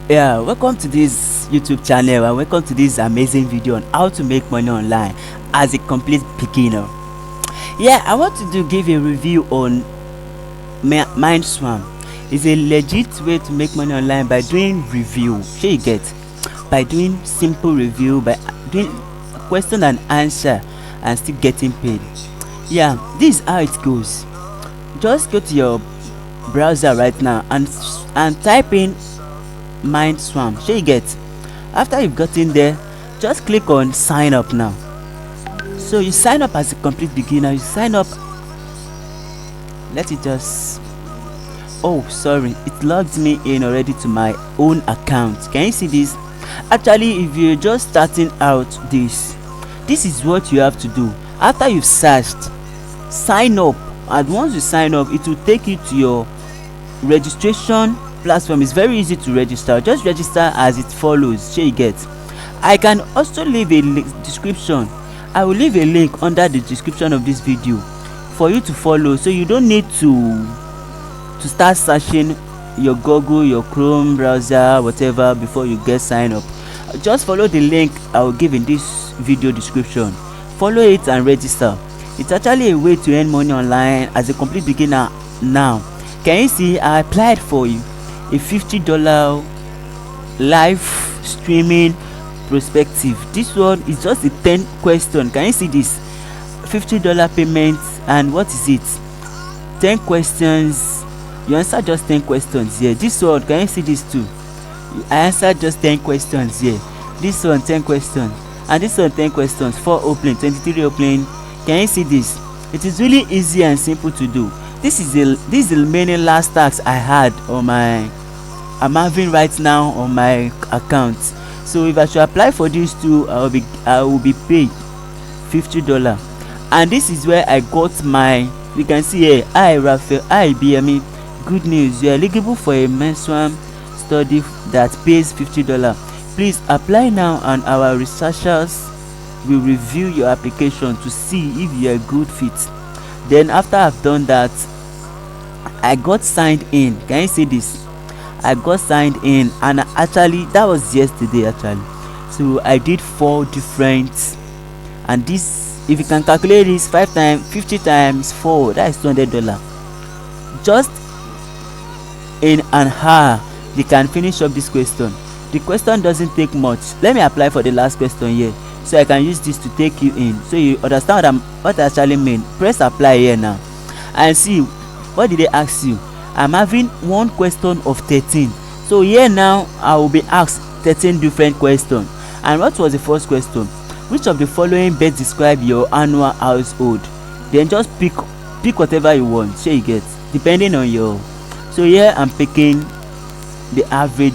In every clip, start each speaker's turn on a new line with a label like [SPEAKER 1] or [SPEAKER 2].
[SPEAKER 1] Yeah, welcome to this YouTube channel and welcome to this amazing video on how to make money online as a complete beginner. Yeah, I want to give a review on MindSwam. It's a legit way to make money online by doing review. Sure you get, by doing simple review, by doing question and answer and still getting paid. Yeah, this is how it goes. Just go to your browser right now and type in MindSwam. Sure you get. After you've gotten there, just click on sign up now. So you sign up as a complete beginner. You sign up. Let it just. Oh, sorry, it logged me in already to my own account. Can you see this? Actually, if you're just starting out, this is what you have to do. After you've searched, sign up, and once you sign up, it will take you to your registration platform. Is very easy to register. Just register as it follows. Sure you get. I can also leave a description. I will leave a link under the description of this video for you to follow, so you don't need to start searching your Google, your Chrome browser, whatever, before you get sign up. Just follow the link I will give in this video description. Follow it and register. It's actually a way to earn money online as a complete beginner. Now can you see, I applied for a $50 live streaming perspective. This one is just a 10 question. Can you see this? $50 payment, and what is it? 10 questions. You answer just 10 questions here. This one, can you see this too? I answered just 10 questions here. This one 10 questions, and this one 10 questions. 4 opening, 23 opening. Can you see this? It is really easy and simple to do. This is the many last tax I had on my I'm having right now on my account. So if I should apply for these two, I will be paid $50. And this is where I got my, you can see here, hi Raphael, hi BME. Good news, you are eligible for a MindSwam study that pays $50. Please apply now, and our researchers will review your application to see if you are a good fit. Then after I've done that, I got signed in. Can you see this? I got signed in, and actually that was yesterday actually. So I did 4 different, and this, if you can calculate this, 50 times 4, that is $200. Just in an hour they can finish up this question. The question doesn't take much. Let me apply for the last question here, so I can use this to take you in, so you understand what I actually mean. Press apply here now and see what did they ask you. I'm having one question of 13. So here now I will be asked 13 different questions. And what was the first question? Which of the following best describe your annual household? Then just pick whatever you want. Sure you get, depending on your. So here I'm picking the average.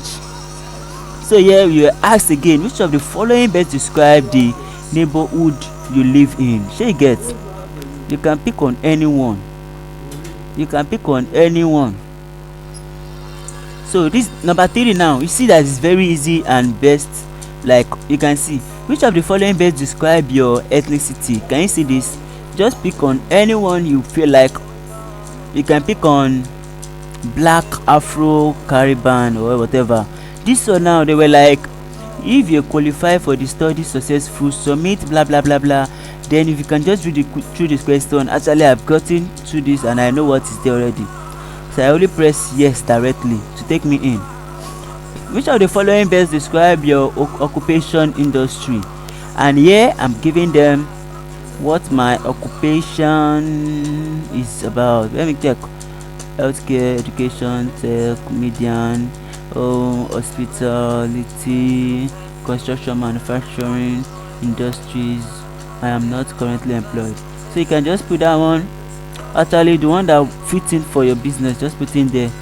[SPEAKER 1] So here you are asked again, which of the following best describe the neighborhood you live in? Sure you get. You can pick on anyone. You can pick on anyone. So this number 3 now, you see that it's very easy and best. Like you can see, which of the following best describe your ethnicity? Can you see this? Just pick on anyone you feel like. You can pick on Black, Afro, Caribbean, or whatever. This one now, they were like, if you qualify for the study successful, submit blah blah blah blah. Then if you can just read through this question, actually I've gotten through this and I know what is there already. So I only press yes directly to take me in. Which of the following best describe your occupation industry? And here I'm giving them what my occupation is about. Let me check. Healthcare, education, tech, median, hospitality, construction, manufacturing, industries. I am not currently employed. So you can just put that one. Actually the one that fits in for your business, just put in there.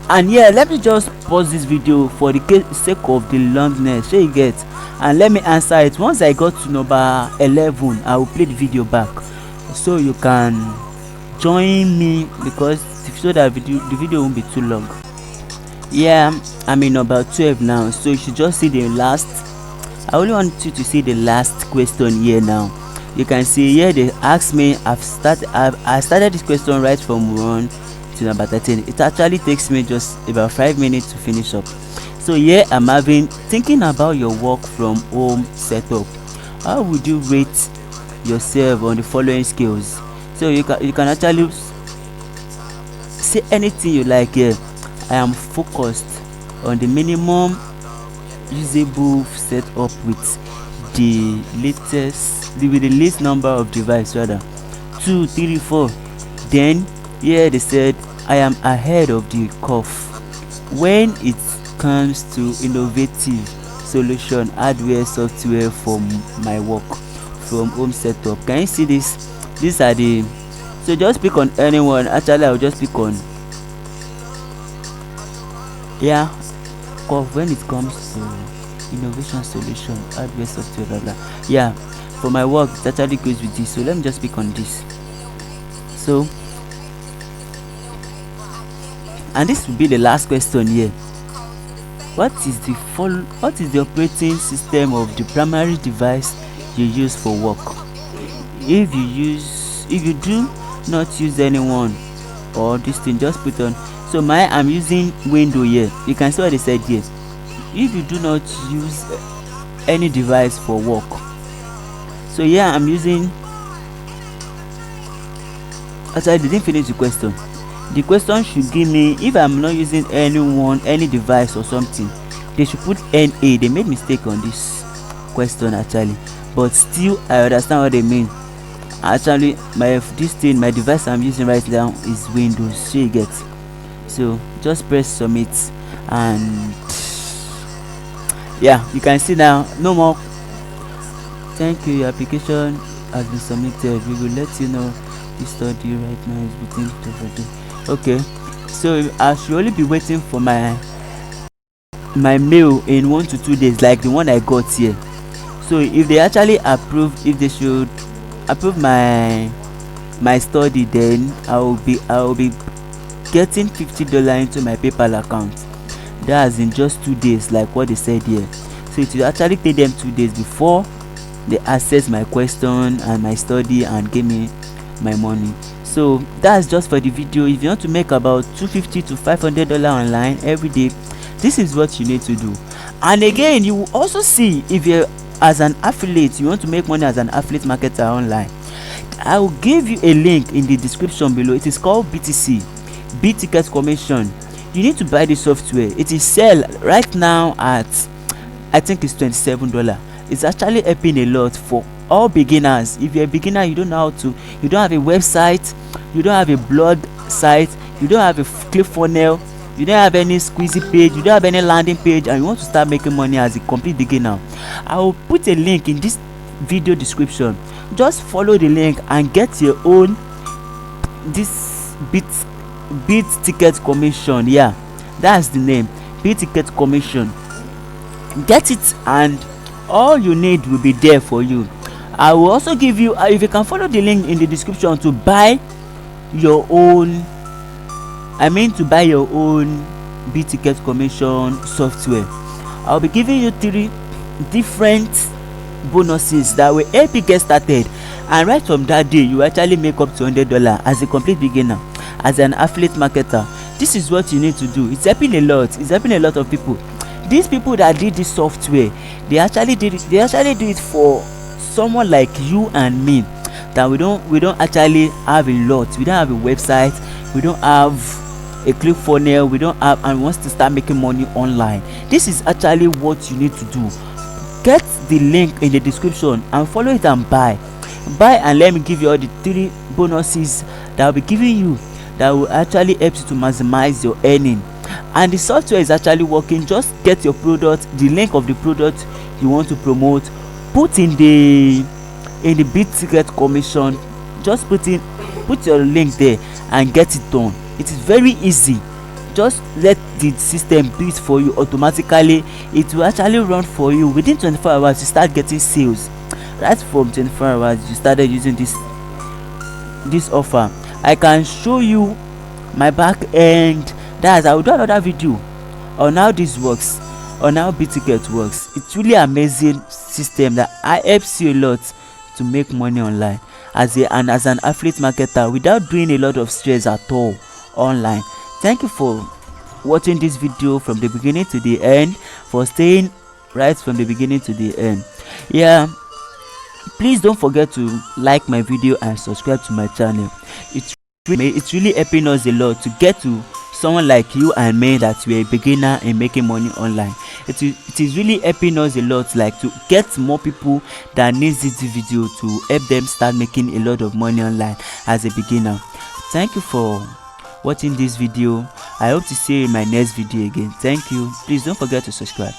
[SPEAKER 1] And yeah, let me just pause this video for the sake of the longness. So you get, and let me answer it. Once I got to number 11, I will play the video back, so you can join me, because so that the video won't be too long. Yeah, I'm in number 12 now, so you should just see the last. I only want you to see the last question here now. You can see here they asked me, I started this question right from 1 to number 13. It actually takes me just about 5 minutes to finish up. So here I'm having thinking about your work from home setup. How would you rate yourself on the following skills? So you can actually say anything you like here. I am focused on the minimum usable setup with the with the least number of device rather. 2, 3, 4. Then here they said I am ahead of the curve when it comes to innovative solution hardware software for my work from home setup. Can you see this? These are the, so just pick on anyone. Actually I'll just pick on, yeah, curve when it comes to innovation solution hardware software blah blah. Yeah, for my work it actually goes with this, so let me just pick on this. So, and this will be the last question here. What is the operating system of the primary device you use for work? If you do not use anyone or this thing, just put on. So I'm using window here. You can see what they said here. If you do not use any device for work, so yeah, I'm using, actually I didn't finish the question. The question should give me if I'm not using any device or something. They should put NA. They made mistake on this question actually, but still I understand what they mean. Actually my device I'm using right now is Windows, so you get. So just press submit, and yeah, you can see now no more. Thank you, your application has been submitted. We will let you know the study right now is between 2 okay. So I should only be waiting for my mail in 1 to 2 days, like the one I got here. So if they actually approve, if they should approve my study, then I will be getting $50 into my PayPal account. That's in just 2 days, like what they said here. So it will actually take them 2 days before they access my question and my study and give me my money. So that's just for the video. If you want to make about $250 to $500 online every day, this is what you need to do. And again, you will also see if you're as an affiliate, you want to make money as an affiliate marketer online, I will give you a link in the description below. It is called BTC, Big Ticket Commission. You need to buy the software. It is sell right now at, I think it's $27. It's actually helping a lot for all beginners. If you're a beginner, you don't know how to, you don't have a website, you don't have a blog site, you don't have a ClickFunnels, you don't have any squeezy page, you don't have any landing page, and you want to start making money as a complete beginner, I will put a link in this video description. Just follow the link and get your own this Big Ticket Commission. Yeah, that's the name, Big Ticket Commission. Get it, and all you need will be there for you. I will also give you, if you can follow the link in the description to buy your own, to buy your own Big Ticket Commission software. I'll be giving you 3 different bonuses that will help you get started, and right from that day you actually make up to $100 as a complete beginner, as an affiliate marketer. This is what you need to do. It's helping a lot. It's helping a lot of people. These people that did this software, they actually do it for someone like you and me, that we don't actually have a lot. We don't have a website, we don't have a ClickFunnels, we don't have, and wants to start making money online. This is actually what you need to do. Get the link in the description and follow it and buy, and let me give you all the 3 bonuses that I'll be giving you that will actually help you to maximize your earning. And the software is actually working. Just get your product, the link of the product you want to promote, put in the Big Ticket Commission. Just put your link there and get it done. It is very easy. Just let the system do it for you automatically. It will actually run for you within 24 hours. You start getting sales. Right from 24 hours you started using this offer. I can show you my back end. I will do another video on how this works, on how Big Ticket works. It's really amazing system that helps you a lot to make money online as an affiliate marketer without doing a lot of stress at all online. Thank you for watching this video from the beginning to the end, for staying right from the beginning to the end. Yeah, please don't forget to like my video and subscribe to my channel. It's really helping us a lot to get to someone like you and me that we're a beginner in making money online. It is really helping us a lot, like to get more people that needs this video to help them start making a lot of money online as a beginner. Thank you for watching this video. I hope to see you in my next video again. Thank you. Please don't forget to subscribe.